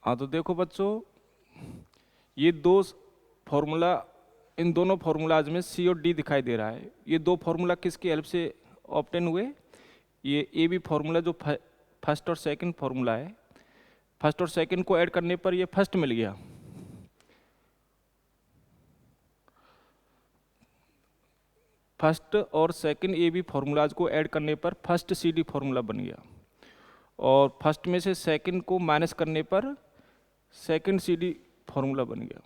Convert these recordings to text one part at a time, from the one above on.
हाँ तो देखो बच्चों, ये दो फॉर्मूला, इन दोनों फॉर्मूलाज में सी और डी दिखाई दे रहा है। ये दो फॉर्मूला किसकी हेल्प से ऑब्टेन हुए? ये ए बी फॉर्मूला जो फर्स्ट और सेकंड फॉर्मूला है, फर्स्ट और सेकंड को ऐड करने पर ये फर्स्ट मिल गया। फर्स्ट और सेकंड ए बी फॉर्मूलाज को ऐड करने पर फर्स्ट सी डी फॉर्मूला बन गया, और फर्स्ट में से सेकंड को माइनस करने पर सेकंड सी डी फॉर्मूला बन गया।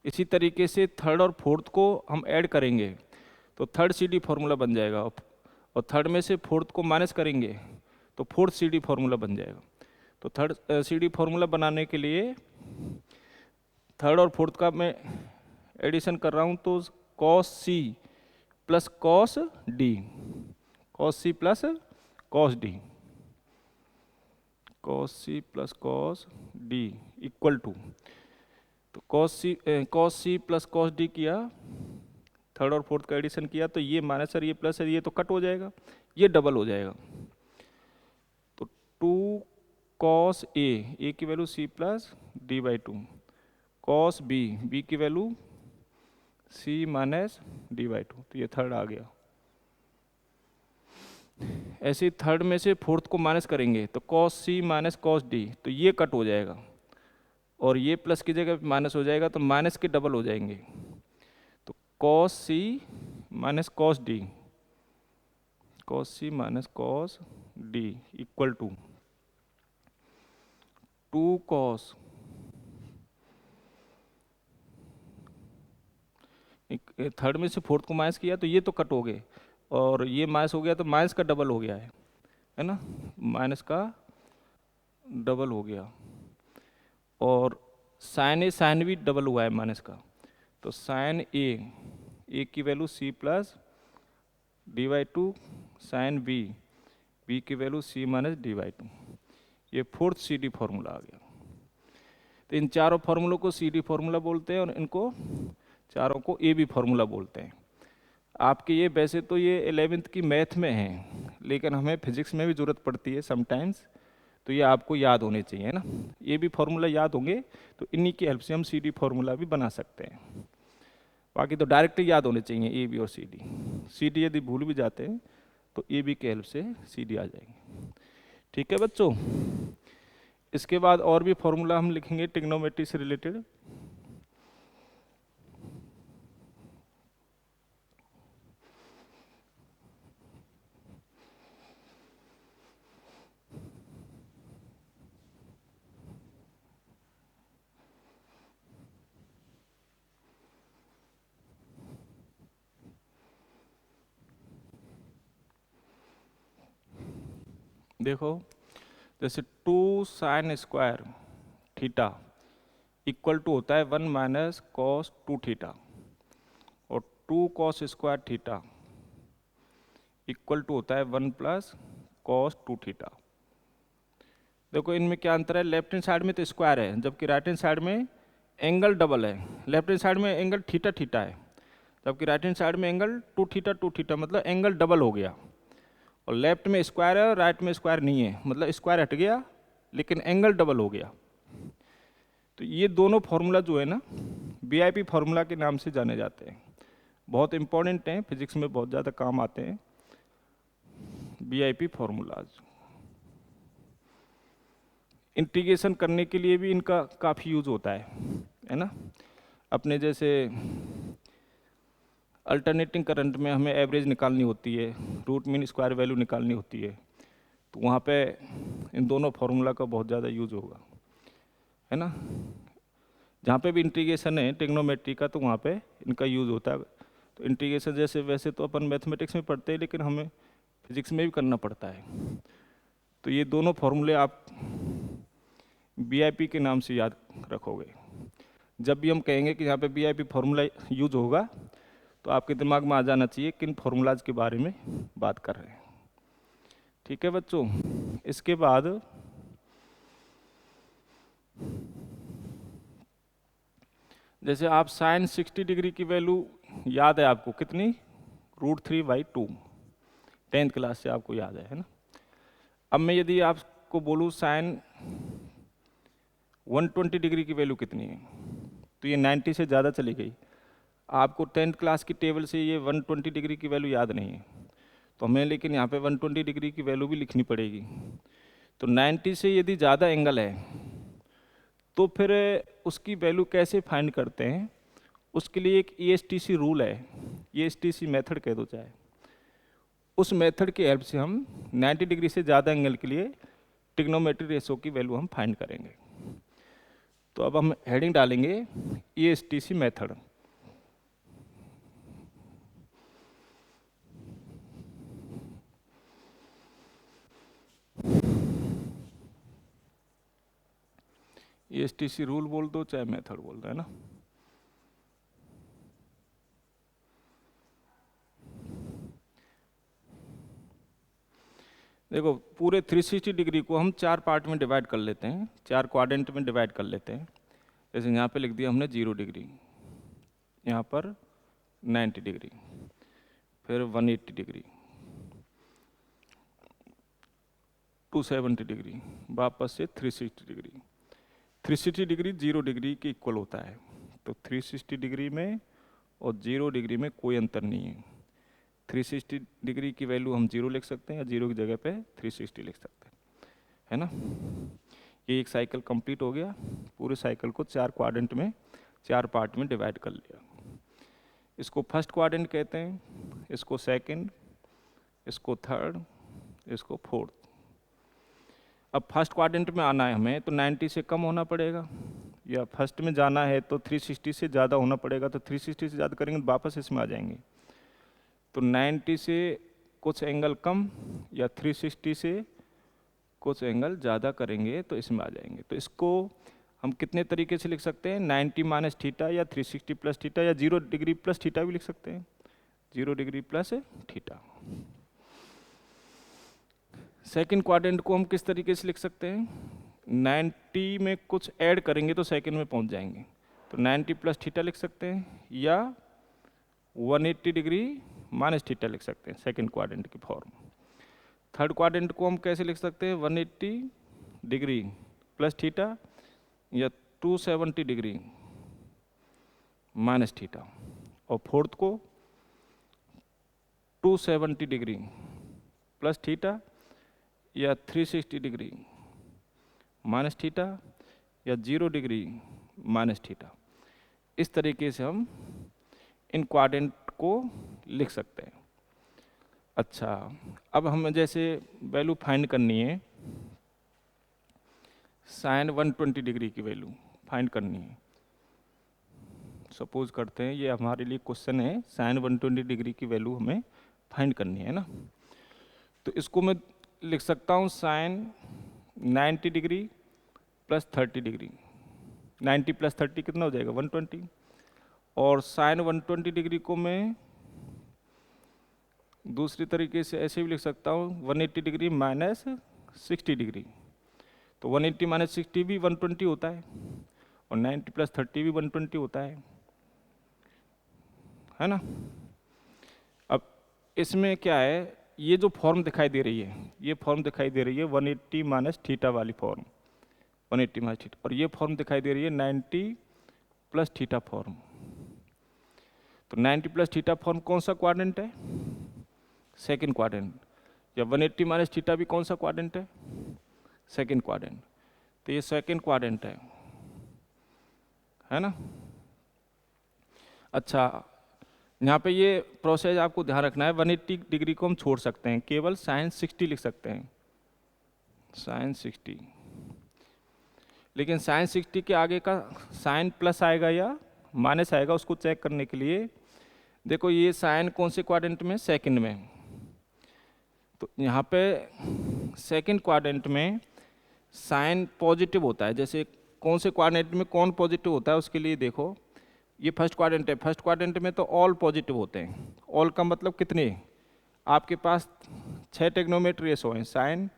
इसी तरीके से थर्ड और फोर्थ को हम ऐड करेंगे तो थर्ड सी डी फॉर्मूला बन जाएगा, और थर्ड में से फोर्थ को माइनस करेंगे तो फोर्थ सी डी फॉर्मूला बन जाएगा। तो थर्ड सी डी फॉर्मूला बनाने के लिए थर्ड और फोर्थ का मैं एडिशन कर रहा हूँ, तो cos C plus cos D, cos C plus cos D, cos C plus cos D equal to, तो cos C plus cos D किया, थर्ड और फोर्थ का एडिशन किया, तो ये माइनस और ये प्लस है, ये तो कट हो जाएगा, ये डबल हो जाएगा। तो टू कॉस ए की value C plus D by two, cos B की value C minus D by two, तो ये थर्ड आ गया। ऐसे ही थर्ड में से फोर्थ को माइनस करेंगे तो cos C minus cos D, तो ये कट हो जाएगा, और ये प्लस की जगह माइनस हो जाएगा, तो माइनस के डबल हो जाएंगे। तो cos C minus cos D, cos C minus cos D equal to two cos, third में से फोर्थ को माइनस किया तो ये तो कट हो गए, और ये माइनस हो गया तो माइनस का डबल हो गया है ना, माइनस का डबल हो गया, और साइन भी डबल हुआ है माइनस का, तो साइन ए की value C plus D by two, sine B की value C minus D by two, ये फोर्थ सी डी फॉर्मूला आ गया। तो इन चारों फॉर्मूलों को सी डी फॉर्मूला बोलते हैं, और इनको चारों को ए बी फॉर्मूला बोलते हैं। आपके ये वैसे तो ये 11th की मैथ में है, लेकिन हमें फिजिक्स में भी ज़रूरत पड़ती है समटाइम्स, तो ये आपको याद होने चाहिए ना। ये भी फॉर्मूला याद होंगे तो इन्हीं की हेल्प से हम सी डी फॉर्मूला भी बना सकते हैं। बाकी तो डायरेक्ट याद होने चाहिए ए बी और सी डी यदि भूल भी जाते हैं तो ए बी की हेल्प से सी डी आ जाएंगे। ठीक है बच्चों, इसके बाद और भी फॉर्मूला हम लिखेंगे ट्रिग्नोमेट्री से रिलेटेड। देखो, जैसे two sine square theta equal to होता है 1 माइनस कॉस टू थीटा, और two cos square theta equal to होता है 1 प्लस कॉस टू थीटा। देखो इनमें क्या अंतर है, लेफ्ट हैंड साइड में तो स्क्वायर है, जबकि राइट हैंड साइड में एंगल डबल है। लेफ्ट हैंड साइड में एंगल थीटा थीटा है, जबकि राइट हैंड साइड में एंगल टू थीटा, मतलब एंगल डबल हो गया। और लेफ्ट में स्क्वायर है और राइट में स्क्वायर नहीं है, मतलब स्क्वायर हट गया लेकिन एंगल डबल हो गया। तो ये दोनों फॉर्मूला जो है ना, वीआईपी फॉर्मूला के नाम से जाने जाते हैं, बहुत इंपॉर्टेंट हैं, फिजिक्स में बहुत ज़्यादा काम आते हैं वीआईपी फॉर्मूलाज। इंटीग्रेशन करने के लिए भी इनका काफ़ी यूज होता है ना। अपने जैसे अल्टरनेटिंग करंट में हमें एवरेज निकालनी होती है, रूट मीन स्क्वायर वैल्यू निकालनी होती है, तो वहाँ पे इन दोनों फार्मूला का बहुत ज़्यादा यूज होगा, है ना। जहाँ पे भी इंटीग्रेशन है ट्रिग्नोमेट्री का, तो वहाँ पे इनका यूज होता है। तो इंटीग्रेशन जैसे वैसे तो अपन मैथमेटिक्स में पढ़ते हैं, लेकिन हमें फिजिक्स में भी करना पड़ता है। तो ये दोनों फार्मूले आप वीआईपी के नाम से याद रखोगे। जब भी हम कहेंगे कि यहाँ पे वीआईपी फार्मूला यूज होगा, तो आपके दिमाग में आ जाना चाहिए किन फार्मूलाज के बारे में बात कर रहे हैं। ठीक है बच्चों, इसके बाद जैसे आप साइन 60 डिग्री की वैल्यू याद है आपको कितनी, √3/2, 10th क्लास से आपको याद है ना। अब मैं यदि आपको बोलूँ साइन 120 डिग्री की वैल्यू कितनी है? तो ये 90 से ज़्यादा चली गई। आपको 10th क्लास की टेबल से ये 120 डिग्री की वैल्यू याद नहीं है, तो हमें लेकिन यहाँ पे 120 डिग्री की वैल्यू भी लिखनी पड़ेगी। तो 90 से यदि ज़्यादा एंगल है तो फिर उसकी वैल्यू कैसे फाइंड करते हैं? उसके लिए एक ESTC रूल है, ESTC मेथड कह दो चाहे, उस मेथड की हेल्प से हम 90 डिग्री से ज़्यादा एंगल के लिए ट्रिग्नोमेट्री रेशो की वैल्यू हम फाइंड करेंगे। तो अब हम हेडिंग डालेंगे ESTC मेथड। ESTC रूल बोल दो चाहे मेथड बोल दो, है ना। देखो पूरे 360 डिग्री को हम 4 पार्ट में डिवाइड कर लेते हैं, 4 क्वाड्रेंट में डिवाइड कर लेते हैं। जैसे यहाँ पे लिख दिया हमने 0 डिग्री, यहाँ पर 90 डिग्री, फिर 180 डिग्री, 270 डिग्री, वापस से 360 डिग्री। 360 डिग्री 0 डिग्री के इक्वल होता है, तो 360 डिग्री में और 0 डिग्री में कोई अंतर नहीं है। 360 डिग्री की वैल्यू हम 0 लिख सकते हैं या 0 की जगह पे 360 लिख सकते हैं, है ना। ये एक साइकिल कंप्लीट हो गया। पूरे साइकिल को 4 क्वाड्रेंट में 4 पार्ट में डिवाइड कर लिया। इसको फर्स्ट क्वाड्रेंट कहते हैं, इसको सेकंड, इसको थर्ड, इसको फोर्थ। अब फर्स्ट क्वाड्रेंट में आना है हमें तो 90 से कम होना पड़ेगा, या फर्स्ट में जाना है तो 360 से ज़्यादा होना पड़ेगा, तो 360 से ज़्यादा करेंगे तो वापस इसमें आ जाएंगे। तो 90 से कुछ एंगल कम या 360 से कुछ एंगल ज़्यादा करेंगे तो इसमें आ जाएंगे। तो इसको हम कितने तरीके से लिख सकते हैं? 90 माइनस थीटा या 360 प्लस थीटा या 0 डिग्री प्लस थीटा भी लिख सकते हैं, 0 degree plus theta. Second quadrant को हम किस तरीके से लिख सकते हैं? 90 में कुछ ऐड करेंगे तो सेकंड में पहुंच जाएंगे, तो 90 प्लस थीटा लिख सकते हैं, या 180 डिग्री माइनस थीटा लिख सकते हैं, सेकंड क्वाड्रेंट की फॉर्म। थर्ड क्वाड्रेंट को हम कैसे लिख सकते हैं? 180 डिग्री प्लस थीटा या 270 डिग्री माइनस थीटा। और फोर्थ को 270 डिग्री प्लस थीटा या 360 डिग्री माइनस थीटा या 0 डिग्री माइनस थीटा। इस तरीके से हम इन क्वाड्रेंट को लिख सकते हैं। अच्छा, अब हमें जैसे वैल्यू फाइंड करनी है, साइन 120 डिग्री की वैल्यू फाइंड करनी है। सपोज करते हैं ये हमारे लिए क्वेश्चन है, साइन 120 डिग्री की वैल्यू हमें फाइंड करनी है ना। तो इसको मैं लिख सकता हूँ sine 90 degree plus 30 degree. 90 plus 30 कितना हो जाएगा? 120। और साइन 120 डिग्री को मैं दूसरी तरीके से ऐसे भी लिख सकता हूँ, 180 डिग्री माइनस 60 डिग्री। तो 180 माइनस 60 भी 120 होता है, और 90 प्लस 30 भी 120 होता है ना। अब इसमें क्या है, ये जो फॉर्म दिखाई दे रही है, ये फॉर्म दिखाई दे रही है 180 माइनस थीटा वाली फॉर्म, 180 माइनस थीटा, और ये फॉर्म दिखाई दे रही है 90 प्लस थीटा फॉर्म। तो 90 प्लस थीटा फॉर्म कौन सा क्वाड्रेंट है? Second quadrant. या 180 माइनस थीटा भी कौन सा क्वाड्रेंट है? Second quadrant. तो ये सेकंड क्वाड्रेंट है ना। अच्छा, यहाँ पे ये प्रोसेस आपको ध्यान रखना है, 180 डिग्री को हम छोड़ सकते हैं, केवल साइन 60 लिख सकते हैं, साइन 60। लेकिन साइन 60 के आगे का साइन प्लस आएगा या माइनस आएगा, उसको चेक करने के लिए देखो ये साइन कौन से क्वाड्रेंट में? सेकंड में। तो यहाँ पे सेकंड क्वाड्रेंट में साइन पॉजिटिव होता है। जैसे कौन से क्वाड्रेंट में कौन पॉजिटिव होता है उसके लिए देखो, ये फर्स्ट क्वाड्रेंट है, फर्स्ट क्वाड्रेंट में तो ऑल पॉजिटिव होते हैं। ऑल का मतलब कितने? आपके पास 6 ट्रिग्नोमेट्री रेशो हैं, साइन,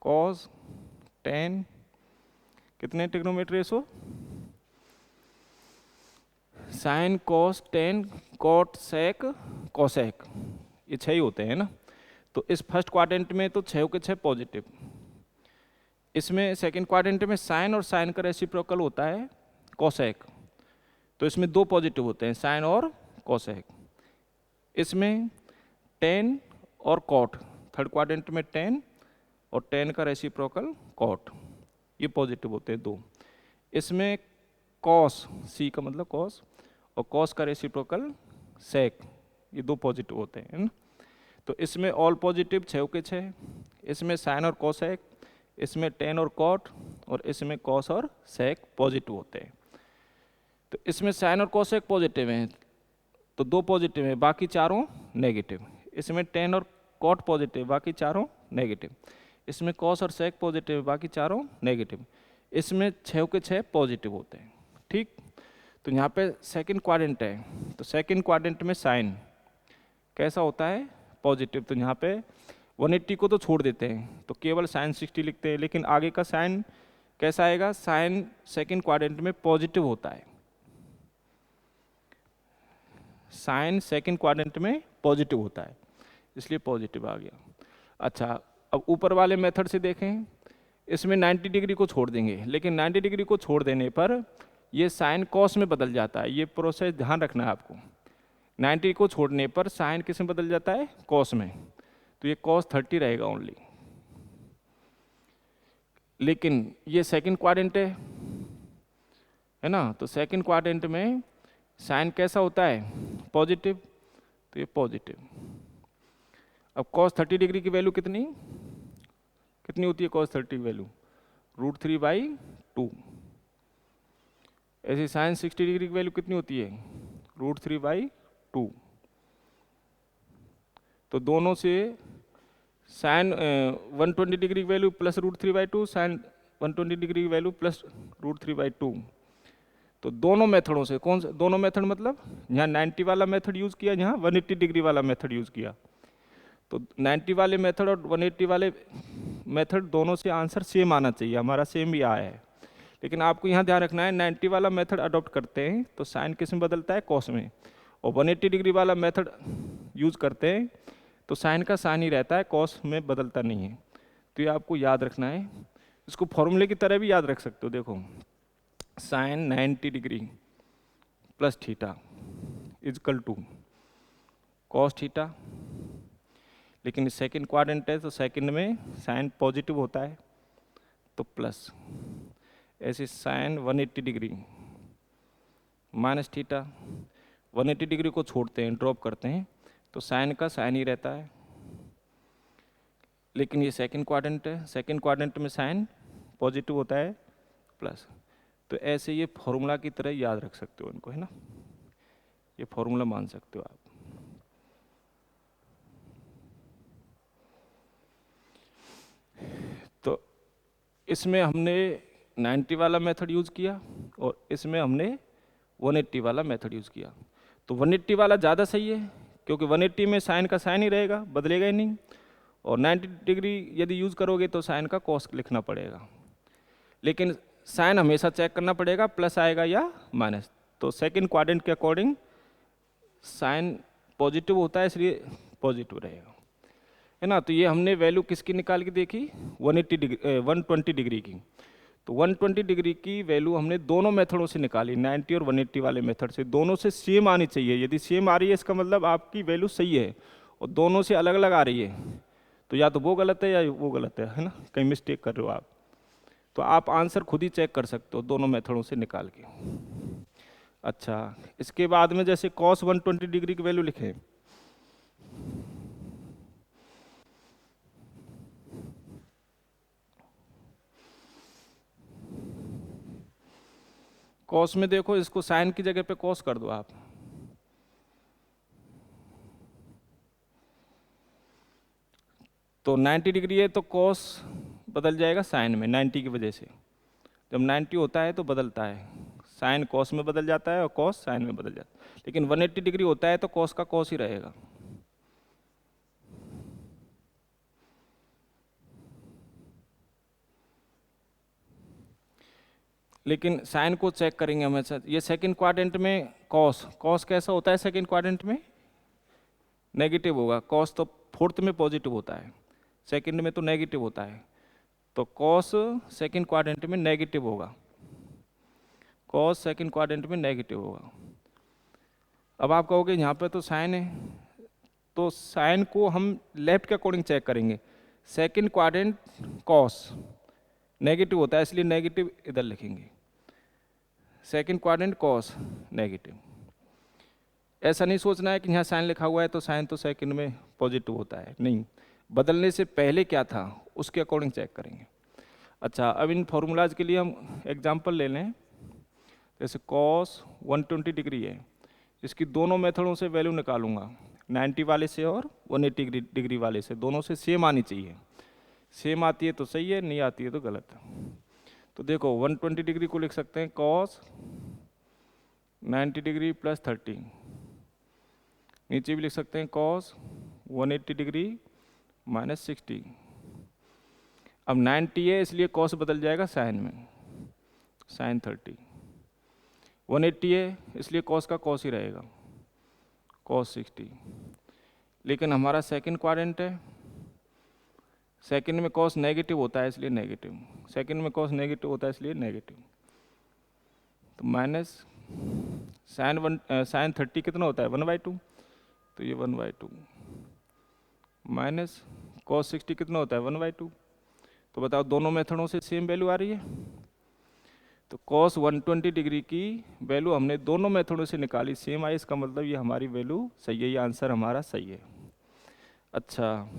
कॉस, टेन, कितने trigonometry ratio? Sine, cos, tan, cot, sec, cosec, ये 6 ही होते हैं ना। तो इस फर्स्ट क्वाड्रेंट में तो 6 के 6 पॉजिटिव, इसमें सेकंड क्वाड्रेंट में साइन और साइन का रेसिप्रोकल होता है कोसेक, तो इसमें दो पॉजिटिव होते हैं, साइन और कोसेक। इसमें टेन और कॉट, थर्ड क्वाड्रेंट में टेन और टेन का रेसिप्रोकल कॉट, ये पॉजिटिव होते हैं दो। इसमें कॉस, सी का मतलब कॉस, और कॉस का रेसिप्रोकल सेक, ये दो पॉजिटिव होते हैं, है ना। तो इसमें ऑल पॉजिटिव 6 के 6, इसमें साइन और कोसेक, इसमें टेन और कॉट, और इसमें कॉस और सेक पॉजिटिव होते हैं। तो इसमें साइन और कोसेक पॉजिटिव हैं तो दो पॉजिटिव हैं, बाकी चारों नेगेटिव। इसमें टेन और कॉट पॉजिटिव, बाकी चारों नेगेटिव। इसमें कॉस और सेक पॉजिटिव, बाकी चारों नेगेटिव। इसमें 6 के 6 पॉजिटिव होते हैं, ठीक। तो यहाँ पे सेकंड क्वाड्रेंट है, तो सेकंड क्वाड्रेंट में साइन कैसा होता है, पॉजिटिव। तो यहाँ पे 180 को तो छोड़ देते हैं, तो केवल साइन 60 लिखते हैं, लेकिन आगे का साइन कैसा आएगा, साइन सेकंड क्वाड्रेंट में पॉजिटिव होता है, साइन सेकंड क्वाड्रेंट में पॉजिटिव होता है, इसलिए पॉजिटिव आ गया। अच्छा, अब ऊपर वाले मेथड से देखें, इसमें 90 डिग्री को छोड़ देंगे, लेकिन 90 डिग्री को छोड़ देने पर ये साइन कॉस में बदल जाता है, ये प्रोसेस ध्यान रखना है आपको। 90 को छोड़ने पर साइन किस में बदल जाता है, कॉस में, तो ये कॉस 30 रहेगा ओनली। लेकिन ये सेकंड क्वाड्रेंट है ना, तो सेकंड क्वाड्रेंट में साइन कैसा होता है, पॉजिटिव, तो ये पॉजिटिव। अब कॉस 30 डिग्री की वैल्यू कितनी कितनी होती है, कॉस 30 की वैल्यू √3/2। ऐसे साइन 60 डिग्री की वैल्यू कितनी होती है, √3/2। तो दोनों से साइन 120 डिग्री की वैल्यू प्लस √3/2, साइन 120 डिग्री की वैल्यू प्लस √3/2। तो दोनों मेथडों से, कौन से दोनों मेथड, मतलब यहाँ 90 वाला मेथड यूज़ किया, यहाँ 180 डिग्री वाला मेथड यूज़ किया। तो 90 वाले मेथड और 180 वाले मेथड दोनों से आंसर सेम आना चाहिए, हमारा सेम भी आया है। लेकिन आपको यहाँ ध्यान रखना है, 90 वाला मेथड अडॉप्ट करते हैं तो साइन किस में बदलता है, कॉस में, और 180 डिग्री वाला मेथड यूज़ करते हैं तो साइन का साइन ही रहता है, कॉस में बदलता नहीं है। तो ये आपको याद रखना है, इसको फॉर्मूले की तरह भी याद रख सकते हो। देखो, sine 90 degree plus theta equal to cos theta, लेकिन सेकंड क्वाड्रेंट है तो सेकंड में साइन पॉजिटिव होता है तो प्लस, ऐसे sine 180 degree minus theta, 180 degree को छोड़ते हैं, ड्रॉप करते हैं तो साइन का साइन ही रहता है। लेकिन ये सेकंड क्वाड्रेंट है, सेकंड क्वाड्रेंट में साइन पॉजिटिव होता है प्लस। तो ऐसे ये फॉर्मूला की तरह याद रख सकते हो इनको, है ना, ये फॉर्मूला मान सकते हो आप। तो इसमें हमने 90 वाला मेथड यूज़ किया और इसमें हमने 180 वाला मेथड यूज़ किया। तो 180 वाला ज़्यादा सही है, क्योंकि 180 में साइन का साइन ही रहेगा, बदलेगा ही नहीं, और 90 डिग्री यदि यूज़ करोगे तो साइन का कॉस लिखना पड़ेगा। लेकिन साइन हमेशा चेक करना पड़ेगा प्लस आएगा या माइनस। तो सेकंड क्वाड्रेंट के अकॉर्डिंग साइन पॉजिटिव होता है, इसलिए पॉजिटिव रहेगा, है ना। तो ये हमने वैल्यू किसकी निकाल के देखी, 120 डिग्री की। तो 120 डिग्री की वैल्यू हमने दोनों मेथडों से निकाली, 90 और 180 वाले मेथड से। दोनों से सेम आनी चाहिए, यदि सेम आ रही है इसका मतलब आपकी वैल्यू सही है, और दोनों से अलग अलग आ रही है तो या तो वो गलत है या वो गलत है ना, कहीं मिस्टेक कर रहे हो आप। तो आप आंसर खुद ही चेक कर सकते हो दोनों मेथडों से निकाल के। अच्छा, इसके बाद में जैसे कॉस 120 डिग्री की वैल्यू लिखें, कॉस में देखो, इसको साइन की जगह पे कॉस कर दो आप, तो 90 डिग्री है तो कॉस बदल जाएगा साइन में 90 की वजह से। जब 90 होता है तो बदलता है, साइन कॉस में बदल जाता है और कॉस साइन में बदल जाता है। लेकिन 180 डिग्री होता है तो कॉस का कॉस ही रहेगा। लेकिन साइन को चेक करेंगे हमेशा। ये सेकंड क्वाड्रेंट में कॉस, कॉस कैसा होता है सेकंड क्वाड्रेंट में, नेगेटिव होगा। कॉस तो फोर्थ में पॉजिटिव होता है, सेकंड में तो नेगेटिव होता है। तो कॉस सेकंड क्वाड्रेंट में नेगेटिव होगा, कॉस सेकंड क्वाड्रेंट में नेगेटिव होगा। अब आप कहोगे यहाँ पे तो साइन है, तो साइन को हम लेफ्ट के अकॉर्डिंग चेक करेंगे। सेकंड क्वाड्रेंट कॉस नेगेटिव होता है, इसलिए नेगेटिव इधर लिखेंगे, सेकंड क्वाड्रेंट कॉस नेगेटिव। ऐसा नहीं सोचना है कि यहाँ साइन लिखा हुआ है तो साइन तो सेकंड में पॉजिटिव होता है, नहीं, बदलने से पहले क्या था उसके अकॉर्डिंग चेक करेंगे। अच्छा, अब इन फॉर्मूलाज के लिए हम एग्जांपल ले लें। जैसे कॉस 120 डिग्री है, इसकी दोनों मेथडों से वैल्यू निकालूंगा, 90 वाले से और 180 डिग्री वाले से, दोनों से सेम आनी चाहिए। सेम आती है तो सही है, नहीं आती है तो गलत है। तो देखो 120 डिग्री को लिख सकते हैं कॉस 90 डिग्री प्लस 30, नीचे भी लिख सकते हैं कॉस 180 डिग्री माइनस 60। अब 90 है इसलिए कॉस बदल जाएगा साइन में, साइन 30। 180 है इसलिए कॉस का कॉस ही रहेगा, कॉस 60। लेकिन हमारा सेकंड क्वाड्रेंट है, सेकंड में कॉस नेगेटिव होता है इसलिए नेगेटिव, सेकंड में कॉस नेगेटिव होता है इसलिए नेगेटिव। तो माइनस साइन 30 कितना होता है 1/2, तो ये 1/2 माइनस कॉस 60 कितना होता है 1/2। तो बताओ दोनों मेथडों से सेम वैल्यू आ रही है। तो कॉस 120 डिग्री की वैल्यू हमने दोनों मेथडों से निकाली, सेम आई, इसका मतलब ये हमारी वैल्यू सही है, ये आंसर हमारा सही है। अच्छा,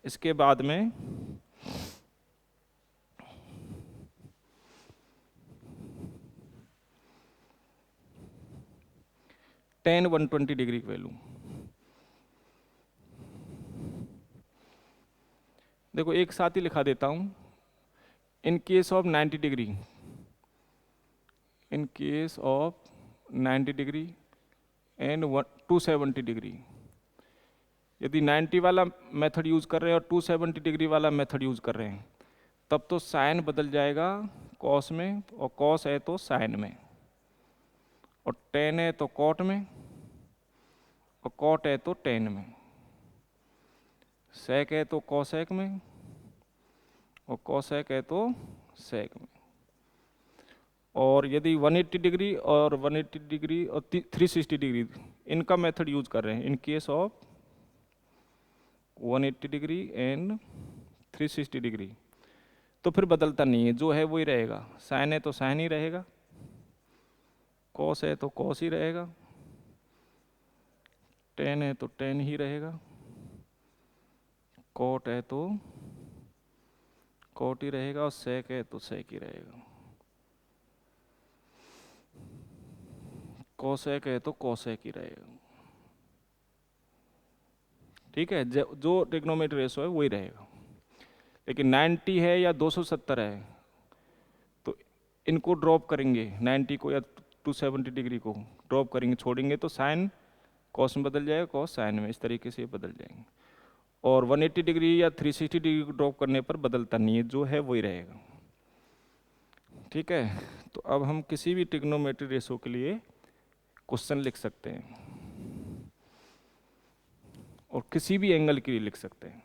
इसके बाद में टेन 120 डिग्री की वैल्यू देखो एक साथ ही लिखा देता हूं। In case of 90 degree, in case of 90 degree and 270 degree, यदि 90 वाला मेथड यूज कर रहे हैं और 270 डिग्री वाला मेथड यूज कर रहे हैं, तब तो साइन बदल जाएगा कॉस में, और कॉस है तो साइन में, और टेन है तो कॉट में, और कॉट है तो टेन में, सेक है तो कॉसेक में, और कॉसेक है तो सेक में। और यदि 180 डिग्री और 180 डिग्री और 360 डिग्री इनका मेथड यूज कर रहे हैं, in case of 180 degree and 360 degree, तो फिर बदलता नहीं है, जो है वही रहेगा। साइन है तो साइन ही रहेगा, कॉस है तो कॉस ही रहेगा, टेन है तो टेन ही रहेगा, कॉट है तो कॉट ही रहेगा, और सेक है तो सेक ही रहेगा, कोसेक है तो कोसेक ही रहेगा। ठीक है, जो ट्रिग्नोमेट्री रेशो है वही रहेगा। लेकिन 90 है या 270 है तो इनको ड्रॉप करेंगे, 90 को या 270 डिग्री को ड्रॉप करेंगे, छोड़ेंगे तो साइन कॉस में बदल जाएगा, कॉस साइन में, इस तरीके से बदल जाएंगे। और 180 डिग्री या 360 डिग्री को ड्रॉप करने पर बदलता नहीं है, जो है वही रहेगा। ठीक है, तो अब हम किसी भी ट्रिग्नोमेट्री रेशो के लिए क्वेश्चन लिख सकते हैं, और किसी भी एंगल के लिए लिख सकते हैं,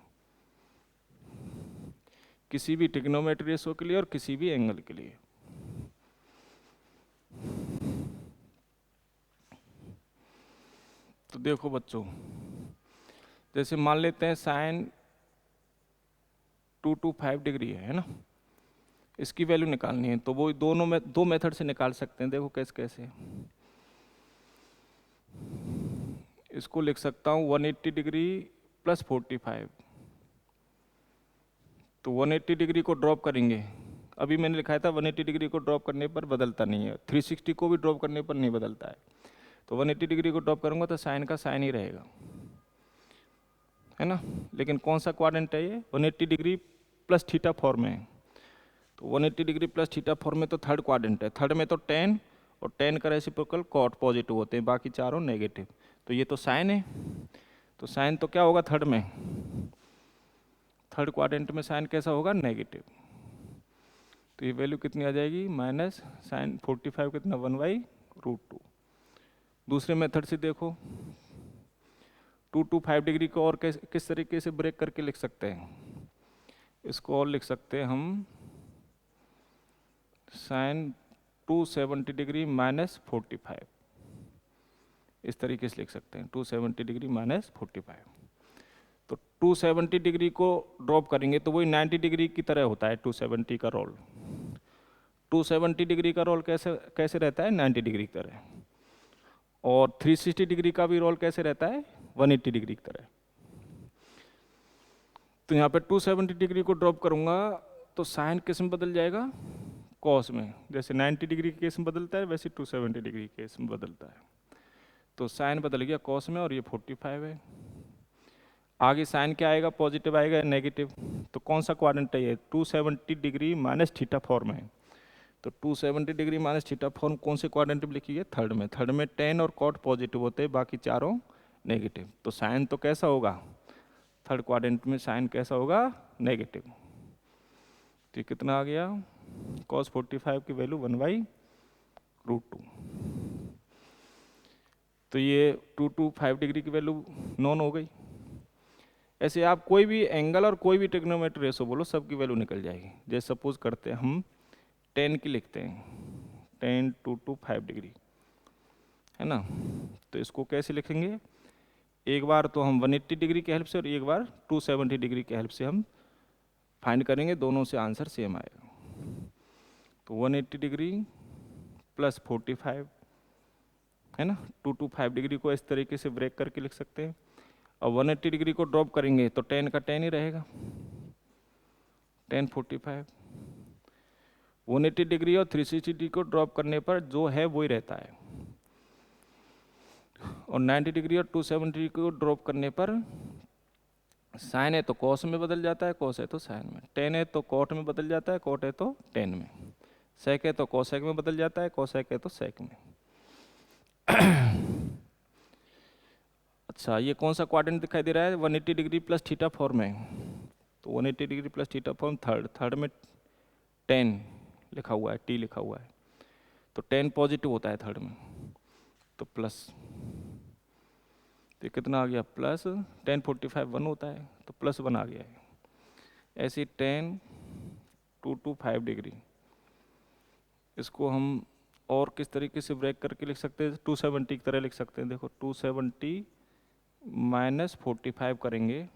किसी भी ट्रिग्नोमेट्री रेशो के लिए और किसी भी एंगल के लिए। तो देखो बच्चों, जैसे मान लेते हैं साइन 225 डिग्री है ना, इसकी वैल्यू निकालनी है, तो वो दोनों में दो मेथड से निकाल सकते हैं। देखो कैसे कैसे, इसको लिख सकता हूँ 180 डिग्री प्लस 45, तो 180 डिग्री को ड्रॉप करेंगे, अभी मैंने लिखा था 180 डिग्री को ड्रॉप करने पर बदलता नहीं है, 360 को भी ड्रॉप करने पर नहीं बदलता है, तो 180 डिग्री को ड्रॉप करूंगा तो साइन का साइन ही रहेगा, है ना। लेकिन कौन सा क्वाड्रेंट है ये, 180 डिग्री प्लस थीटा फॉर्म में है, तो 180 डिग्री प्लस थीटा फॉर्म में तो थर्ड क्वाड्रेंट है, थर्ड में तो टेन, और टेन का रेसिप्रोकल कॉट पॉजिटिव होते हैं, बाकी चारों नेगेटिव, तो ये तो साइन है, तो साइन तो क्या होगा थर्ड में, थर्ड क्वाड्रेंट में साइन कैसा होगा नेगेटिव, तो ये वैल्यू कितनी आ जाएगी माइनस साइन 45 कितना 1/√2। दूसरे मेथड से देखो 225 डिग्री को और किस तरीके से ब्रेक करके लिख सकते हैं, इसको और लिख सकते हैं हम साइन 270 डिग्री माइनस 45, इस तरीके से लिख सकते हैं 270 डिग्री माइनस 45। तो 270 डिग्री को ड्रॉप करेंगे तो वही 90 डिग्री की तरह होता है 270 का रोल। 270 डिग्री का रोल कैसे कैसे रहता है 90 डिग्री की तरह, और 360 डिग्री का भी रोल कैसे रहता है 180 डिग्री की तरह। तो यहाँ पे 270 डिग्री को ड्रॉप करूँगा तो साइन किस में बदल जाएगा, कॉस में। जैसे 90 डिग्री के केस में बदलता है वैसे 270 डिग्री के केस में बदलता है। तो साइन बदल गया कॉस में और ये 45 है। आगे साइन क्या आएगा, पॉजिटिव आएगा या नेगेटिव। तो कौन सा क्वाड्रेंट है ये, 270 डिग्री माइनस थीटा फॉर्म है। तो 270 डिग्री माइनस थीटा फॉर्म कौन से क्वाड्रेंट में लिखी है, थर्ड में। थर्ड में टेन और कॉट पॉजिटिव होते हैं, बाकी चारों नेगेटिव। तो साइन तो कैसा होगा, थर्ड क्वाड्रेंट में साइन कैसा होगा, नेगेटिव। तो कितना आ गया, cos 45 की वैल्यू 1/√2। तो ये 225 डिग्री की वैल्यू नॉन हो गई। ऐसे आप कोई भी एंगल और कोई भी ट्रिग्नोमेट्री रेशो बोलो, सबकी वैल्यू निकल जाएगी। जैसे सपोज करते हैं हम 10 की लिखते हैं, 10 225 डिग्री है ना। तो इसको कैसे लिखेंगे, एक बार तो हम 180 डिग्री की हेल्प से और एक बार 270 डिग्री की हेल्प से हम फाइंड करेंगे, दोनों से आंसर सेम आएगा। तो 180 डिग्री प्लस 45 है ना, 225 डिग्री को इस तरीके से ब्रेक करके लिख सकते हैं। और 180 डिग्री को ड्रॉप करेंगे तो 10 का 10 ही रहेगा, 10 45। 180 डिग्री और 360 डिग्री को ड्रॉप करने पर जो है वही रहता है, और 90 डिग्री और 270 डिग्री को ड्रॉप करने पर साइन है तो कॉस में बदल जाता है, कॉस है तो साइन में। टेन है तो कॉट में बदल जाता है, कॉट है तो टेन में। सेक है तो कोसेक में बदल जाता है, कोसेक है तो सेक में। अच्छा, ये कौन सा क्वाड्रेंट दिखाई दे रहा है, 180 डिग्री प्लस थीटा फॉर्म है। तो 180 degree plus theta form third में 10 लिखा हुआ है, टी लिखा हुआ है। तो 10 पॉजिटिव होता है थर्ड में, तो प्लस। तो कितना आ गया, प्लस 10 45 1 होता है, तो प्लस 1 आ गया है। ऐसे 10 225 डिग्री, इसको हम और किस तरीके से ब्रेक करके लिख सकते हैं, 270 की तरह लिख सकते हैं। देखो 270 माइनस 45 करेंगे,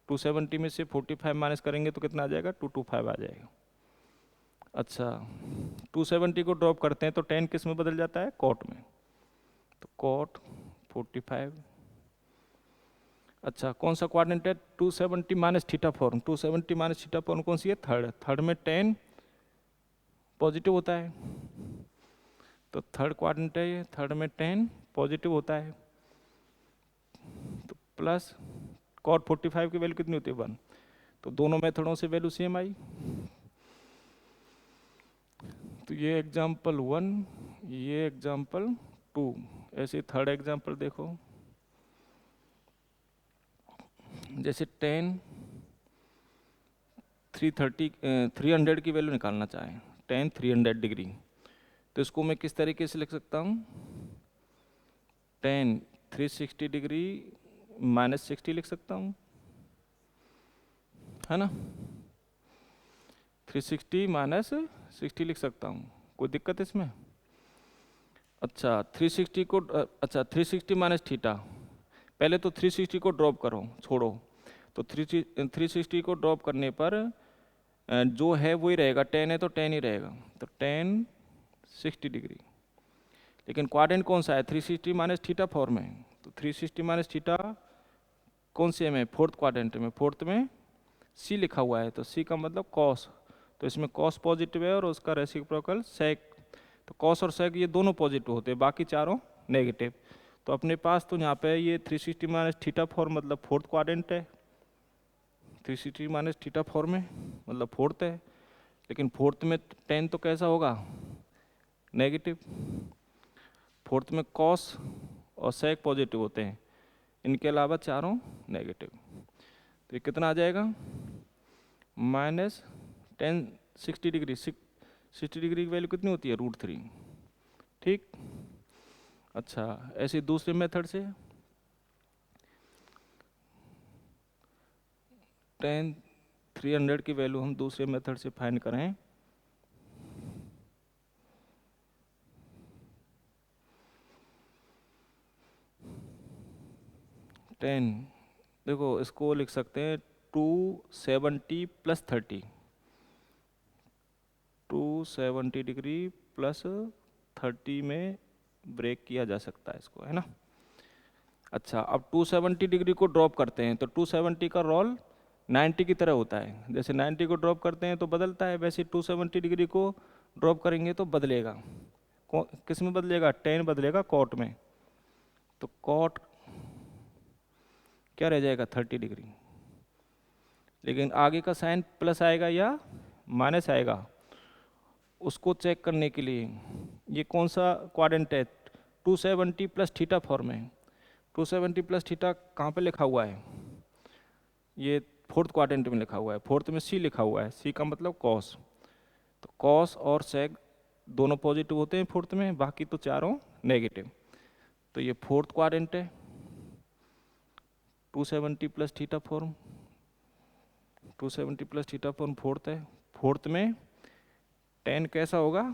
270 में से 45 माइनस करेंगे तो कितना आ जाएगा, 225 आ जाएगा। अच्छा, 270 को ड्रॉप करते हैं तो 10 किस में बदल जाता है, कॉट में। तो कॉट 45। अच्छा, कौन सा क्वाड्रेंट है, 270 minus theta form. 270 minus theta form कौन सी है, थर्ड में 10 पॉजिटिव होता है, तो थर्ड क्वाड्रेंट है ये, थर्ड में 10 पॉजिटिव होता है। तो प्लस कॉट 45 की वैल्यू कितनी होती है, 1। तो दोनों मेथडों से वैल्यू सेम आई। तो ये एग्जाम्पल 1, ये एग्जाम्पल 2। ऐसे थर्ड एग्जाम्पल देखो, जैसे 10 300 की वैल्यू निकालना चाहें, 10 300 डिग्री, तो इसको मैं किस तरीके से लिख सकता हूँ, 10 360 डिग्री माइनस 60 लिख सकता हूँ, है ना। 360 माइनस 60 लिख सकता हूँ, कोई दिक्कत इसमें। अच्छा 360 को अच्छा 360 माइनस थीटा, पहले तो 360 को ड्रॉप करो, छोड़ो। तो 360 को ड्रॉप करने पर जो है वही रहेगा, 10 है तो 10 ही रहेगा, तो 10 60 डिग्री। लेकिन क्वाड्रेंट कौन सा है, 360 माइनस थीटा फॉर्म है। तो 360 माइनस थीटा कौन से में, फोर्थ क्वाड्रेंट में। फोर्थ में सी लिखा हुआ है, तो सी का मतलब कॉस, तो इसमें कॉस पॉजिटिव है और उसका रेसिप्रोकल सेक। तो कॉस और सेक ये दोनों पॉजिटिव होते हैं, बाकी चारों नेगेटिव। तो अपने पास तो यहाँ पे ये 360 माइनस थीटा फॉर्म मतलब फोर्थ क्वाड्रेंट है, 360 माइनस थीटा फॉर्म है मतलब फोर्थ है। लेकिन फोर्थ में 10 तो कैसा होगा, नेगेटिव। फोर्थ में कॉस और सेक पॉजिटिव होते हैं, इनके अलावा चारों नेगेटिव। तो ये कितना आ जाएगा, माइनस 10 60 डिग्री, 60 डिग्री की वैल्यू कितनी होती है, √3। ठीक। अच्छा, ऐसे दूसरे मेथड से 10 300 की वैल्यू हम दूसरे मेथड से फाइंड करें, 10, देखो इसको लिख सकते हैं 270 प्लस 30, 270 डिग्री प्लस 30 में ब्रेक किया जा सकता है इसको, है ना। अच्छा, अब 270 डिग्री को ड्रॉप करते हैं तो 270 का रोल 90 की तरह होता है। जैसे 90 को ड्रॉप करते हैं तो बदलता है, वैसे 270 डिग्री को ड्रॉप करेंगे तो बदलेगा। किस में बदलेगा? 10 बदलेगा कॉट में। तो कॉट क्या रह जाएगा? 30 डिग्री। लेकिन आगे का साइन प्लस आएगा या माइनस आएगा, उसको चेक करने के लिए ये कौन सा क्वाड्रेंट है? 270 प्लस थीटा फॉर्म है। 270 प्लस थीटा कहाँ पे लिखा हुआ है? ये फोर्थ क्वाड्रेंट में लिखा हुआ है। फोर्थ में सी लिखा हुआ है, सी का मतलब कॉस। तो कॉस और सेक दोनों पॉजिटिव होते हैं फोर्थ में, बाकी तो चारों नेगेटिव। तो ये फोर्थ क्वाड्रेंट है, 270 plus theta form, 270 plus theta form fourth है। फोर्थ में 10 कैसा होगा?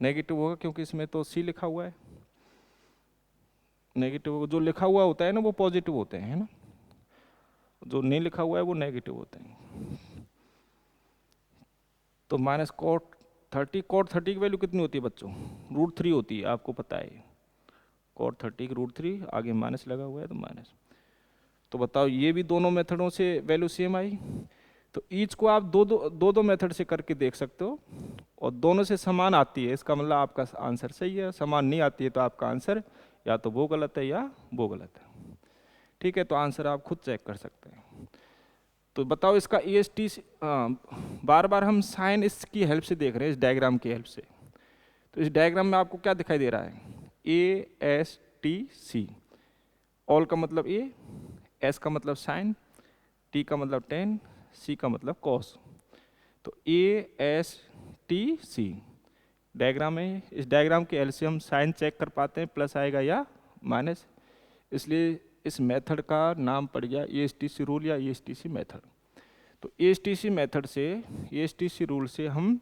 नेगेटिव होगा, क्योंकि इसमें तो सी लिखा हुआ है। नेगेटिव जो लिखा हुआ होता है ना वो पॉजिटिव होते हैं, है ना, जो नहीं लिखा हुआ है वो नेगेटिव होते हैं। तो माइनस कॉट 30, कॉट 30 की वैल्यू कितनी होती है बच्चों? √3 होती है, आपको पता है। कॉट 30 की √3, आगे माइनस लगा हुआ है तो माइनस। तो बताओ ये भी दोनों मेथडों से वैल्यू सेम आई। तो ईच को आप दो मेथड से करके देख सकते हो, और दोनों से समान आती है, इसका मतलब आपका आंसर सही है। समान नहीं आती है तो आपका आंसर या तो वो गलत है या वो गलत है। ठीक है, तो आंसर आप खुद चेक कर सकते हैं। तो बताओ इसका ई एस टी, बार बार हम साइन इसकी हेल्प से देख रहे हैं, इस डायग्राम की हेल्प से। तो इस डायग्राम में आपको क्या दिखाई दे रहा है? A S T C. All का मतलब ए, एस का मतलब साइन, टी का मतलब टेन, सी का मतलब कॉस। तो A S T C diagram है। इस डायग्राम के हेल्प से हम साइन चेक कर पाते हैं, प्लस आएगा या माइनस। इसलिए इस मेथड का नाम पड़ गया ESTC रूल या ESTC मेथड। तो ESTC मेथड से, ESTC रूल से हम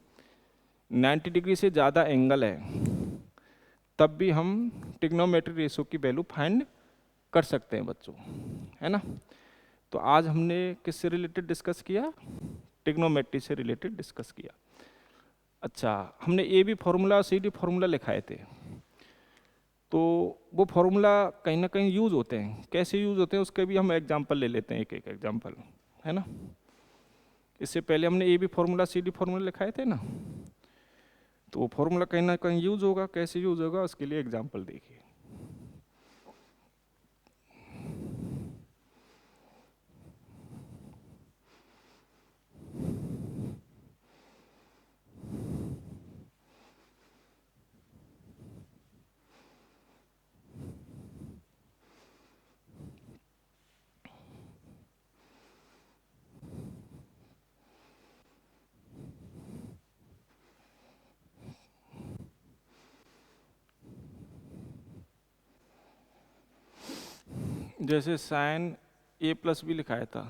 90 डिग्री से ज़्यादा एंगल है तब भी हम ट्रिग्नोमेट्रिक रेशो की वैल्यू फाइंड कर सकते हैं बच्चों, है ना। तो आज हमने किससे रिलेटेड डिस्कस किया? ट्रिग्नोमेट्री से रिलेटेड डिस्कस किया। अच्छा, हमने AB फॉर्मूला और CD फॉर्मूला लिखाए थे। तो वो फॉर्मूला कहीं ना कहीं यूज़ होते हैं। कैसे यूज़ होते हैं उसके भी हम एग्जांपल ले लेते हैं, एक एक एग्जांपल, है ना। इससे पहले हमने AB फॉर्मूला CD फॉर्मूला लिखाए थे ना, तो वो फॉर्मूला कहीं ना कहीं यूज़ होगा। कैसे यूज़ होगा उसके लिए एग्जांपल देखिए। जैसे साइन A प्लस बी लिखाया था,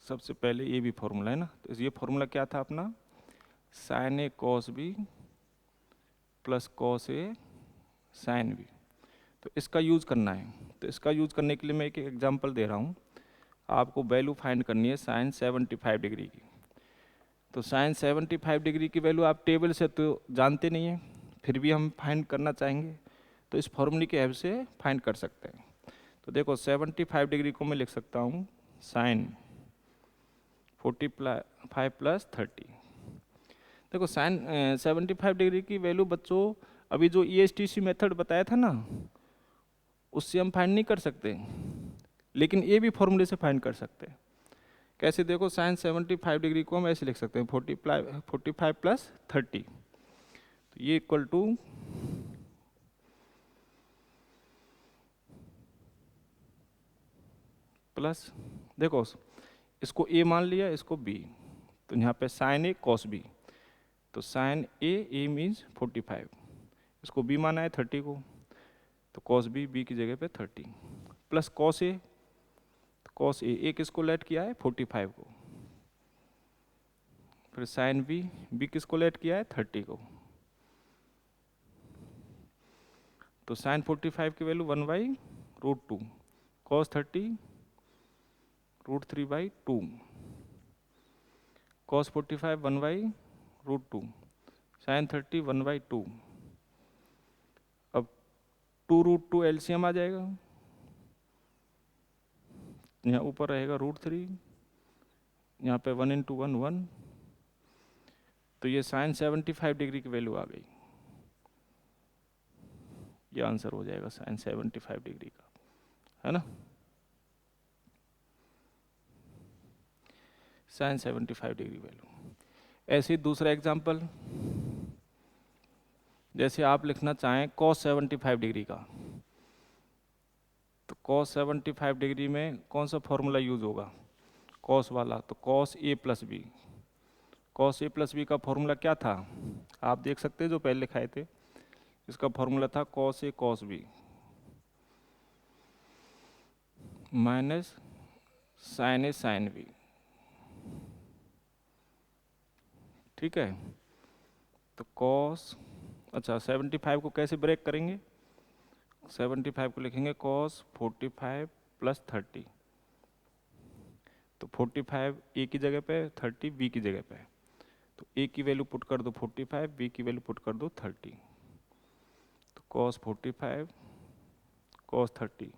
सबसे पहले ये भी फॉर्मूला है ना। तो ये फॉर्मूला क्या था अपना? Sine A cos B plus cos A sine B. तो इसका यूज़ करना है। तो इसका यूज़ करने के लिए मैं एक एग्जांपल दे रहा हूँ। आपको वैल्यू फाइंड करनी है साइन 75 डिग्री की। तो साइन 75 डिग्री की वैल्यू आप टेबल से तो जानते नहीं हैं, फिर भी हम फाइंड करना चाहेंगे तो इस फॉर्मूले की हेल्प से फाइंड कर सकते हैं। तो देखो 75 डिग्री को मैं लिख सकता हूँ साइन 45 प्लस 30। देखो साइन 75 डिग्री की वैल्यू बच्चों अभी जो ESTC मेथड बताया था ना, उससे हम फाइंड नहीं कर सकते, लेकिन ये भी फॉर्मूले से फाइंड कर सकते हैं। कैसे? देखो साइन 75 डिग्री को हम ऐसे लिख सकते हैं 45 प्लस 30। तो ये इक्वल टू प्लस, देखो इसको A मान लिया, इसको B, तो यहाँ पे साइन A कॉस B। तो साइन A मीन्स 45, इसको B माना है 30 को, तो कॉस B की जगह पे 30 plus cos A, cos A किसको लेट किया है? 45 को। फिर साइन B किसको लेट किया है? 30 को। तो साइन 45 की वैल्यू 1/√2, cos 30 √3/2, cos 45 1/√2, sin 30 1/2। अब 2√2 एलसीएम आ जाएगा, यहाँ ऊपर रहेगा √3, यहाँ पे 1 × 1 1, तो ये sin 75 डिग्री की वैल्यू आ गई। ये आंसर हो जाएगा sin 75 डिग्री का, है ना, sin 75 डिग्री वैल्यू। ऐसे ही दूसरा एग्जांपल, जैसे आप लिखना चाहें cos 75 डिग्री का, तो cos 75 डिग्री में कौन सा फॉर्मूला यूज होगा, cos वाला, तो cos a + b। cos a + b का फॉर्मूला क्या था, आप देख सकते हैं जो पहले लिखाए थे, इसका फॉर्मूला था cos a cos b minus sin a sin b। ठीक है, तो cos, अच्छा 75 को कैसे ब्रेक करेंगे, 75 को लिखेंगे cos 45 + 30, तो 45 a की जगह पे, 30 b की जगह पे, तो a की वैल्यू पुट कर दो 45, b की वैल्यू पुट कर दो 30, तो cos 45 cos 30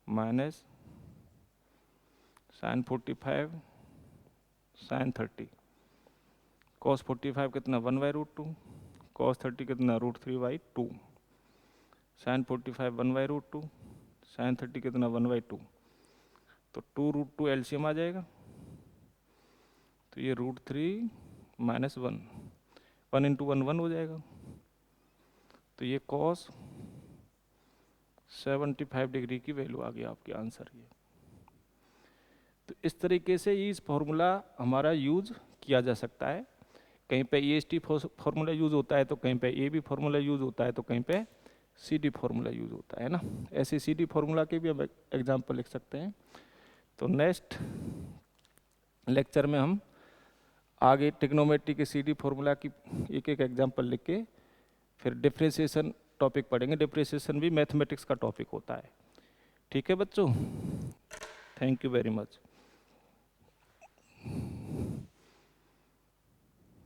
minus sin 45 sin 30, cos 45 कितना 1/√2, cos 30 कितना √3/2, sin 45 1/√2, sin 30 कितना 1/2, तो 2√2 एलसीएम आ जाएगा, तो ये √3 - 1, 1 × 1 1 हो जाएगा, तो ये cos 75 डिग्री की वैल्यू आ गई आपके आंसर ये। तो इस तरीके से इस फॉर्मूला हमारा यूज किया जा सकता है, कहीं पे EST फॉर्मूला यूज होता है, तो कहीं पे AB फॉर्मूला यूज होता है, तो कहीं पे CD फॉर्मूला यूज होता है ना। ऐसे CD फॉर्मूला के भी हम एग्जाम्पल लिख सकते हैं। तो नेक्स्ट लेक्चर में हम आगे ट्रिग्नोमेट्री के CD फॉर्मूला की एक एक एग्जाम्पल लिख के फिर डिफ्रेंशिएशन टॉपिक पढ़ेंगे। डिफ्रेंशिएशन भी मैथमेटिक्स का टॉपिक होता है। ठीक है बच्चों, थैंक यू वेरी मच।